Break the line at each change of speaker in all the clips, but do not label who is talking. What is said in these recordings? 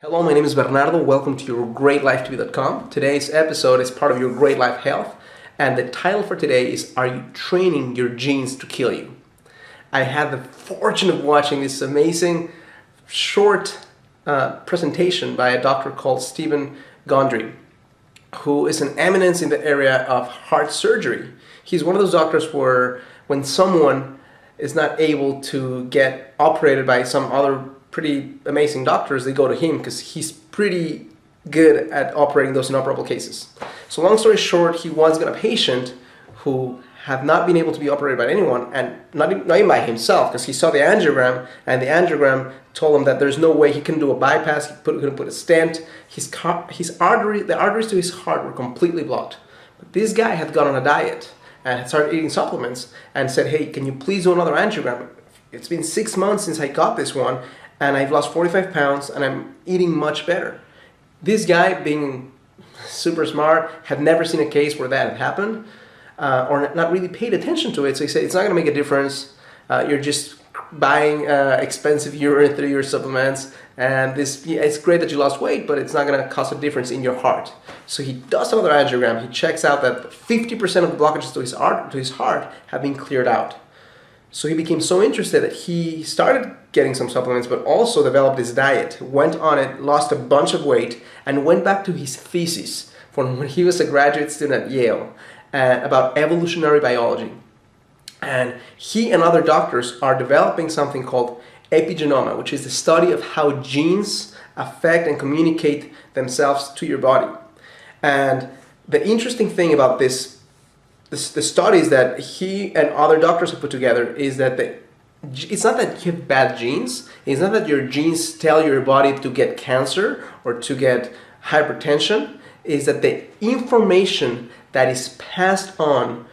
Hello, my name is Bernardo. Welcome to YourGreatLifeTV.com. Today's episode is part of Your Great Life Health, and the title for today is Are You Training Your Genes to Kill You? I had the fortune of watching this amazing short presentation by a doctor called Stephen Gondry, who is an eminence in the area of heart surgery. He's one of those doctors where when someone is not able to get operated by some other pretty amazing doctors, they go to him because he's pretty good at operating those inoperable cases. So long story short, he once got a patient who had not been able to be operated by anyone, and not even by himself, because he saw the angiogram, and the angiogram told him that there's no way he can do a bypass, he couldn't put a stent. The arteries to his heart were completely blocked. But this guy had gone on a diet and had started eating supplements and said, hey, can you please do another angiogram? It's been 6 months since I got this one, and I've lost 45 pounds and I'm eating much better. This guy, being super smart, had never seen a case where that had happened or not really paid attention to it. So he said, it's not going to make a difference. You're just buying expensive urine through your supplements, and it's great that you lost weight, but it's not going to cause a difference in your heart. So he does another angiogram. He checks out that 50% of the blockages to his heart have been cleared out. So he became so interested that he started getting some supplements, but also developed his diet, went on it, lost a bunch of weight, and went back to his thesis from when he was a graduate student at Yale about evolutionary biology. And he and other doctors are developing something called epigenoma, which is the study of how genes affect and communicate themselves to your body. And the interesting thing about the studies that he and other doctors have put together is that it's not that you have bad genes, it's not that your genes tell your body to get cancer or to get hypertension, is that the information that is passed on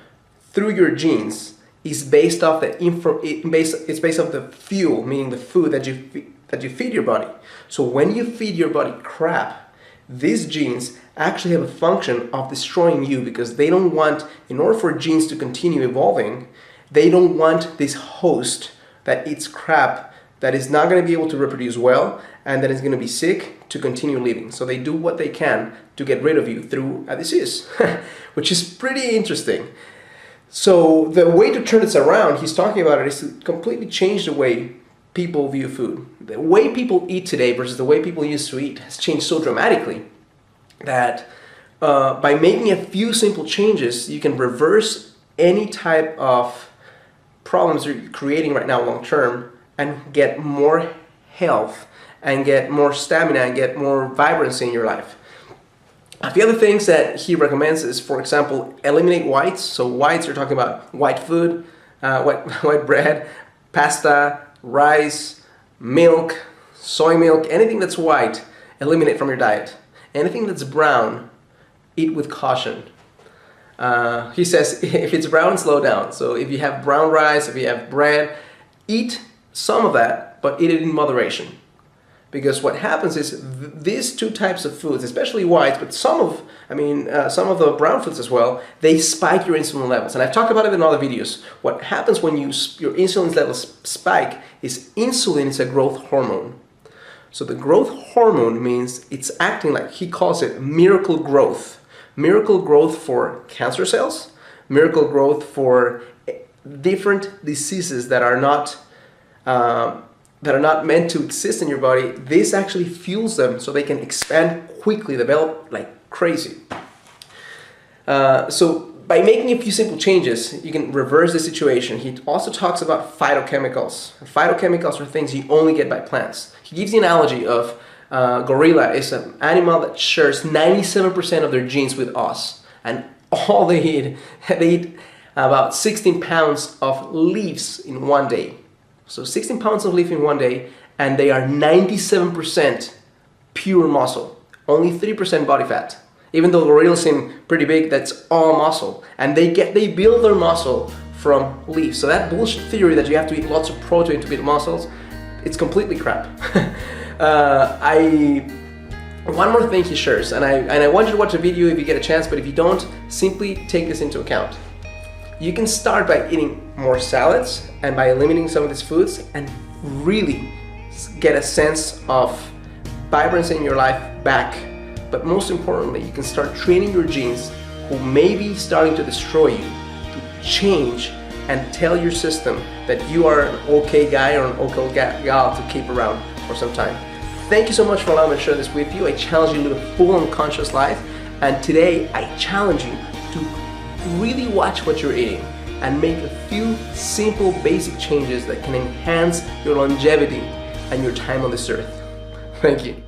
through your genes is based off the fuel, meaning the food that you feed your body. So when you feed your body crap, these genes actually have a function of destroying you, because they don't want, in order for genes to continue evolving, they don't want this host that eats crap, that is not going to be able to reproduce well, and that is going to be sick, to continue living. So they do what they can to get rid of you through a disease, which is pretty interesting. So the way to turn this around, he's talking about it, is to completely change the way people view food. The way people eat today versus the way people used to eat has changed so dramatically that by making a few simple changes, you can reverse any type of problems you're creating right now long term, and get more health and get more stamina and get more vibrancy in your life. A few other things that he recommends is, for example, eliminate whites. So whites, you're talking about white food, white bread, pasta, rice, milk, soy milk, anything that's white, eliminate from your diet. Anything that's brown, eat with caution. He says if it's brown, slow down. So if you have brown rice, if you have bread, eat some of that, but eat it in moderation. Because what happens is these two types of foods, especially whites, but some of the brown foods as well, they spike your insulin levels. And I've talked about it in other videos. What happens when your insulin levels spike is insulin is a growth hormone. So the growth hormone means it's acting like, he calls it miracle growth. Miracle growth for cancer cells, miracle growth for different diseases that are not meant to exist in your body. This actually fuels them so they can expand quickly, develop like crazy. So by making a few simple changes, you can reverse the situation. He also talks about phytochemicals. Phytochemicals are things you only get by plants. He gives the analogy of gorilla is an animal that shares 97% of their genes with us, and all they eat about 16 pounds of leaves in one day. So 16 pounds of leaf in one day, and they are 97% pure muscle, only 3% body fat. Even though gorillas seem pretty big, that's all muscle, and they build their muscle from leaves. So that bullshit theory that you have to eat lots of protein to build muscles, it's completely crap. One more thing he shares, and I want you to watch the video if you get a chance, but if you don't, simply take this into account. You can start by eating more salads and by eliminating some of these foods, and really get a sense of vibrancy in your life back. But most importantly, you can start training your genes who may be starting to destroy you to change and tell your system that you are an okay guy or an okay gal to keep around for some time. Thank you so much for allowing me to share this with you. I challenge you to live a full and conscious life. And today I challenge you to really watch what you're eating and make a few simple basic changes that can enhance your longevity and your time on this earth. Thank you.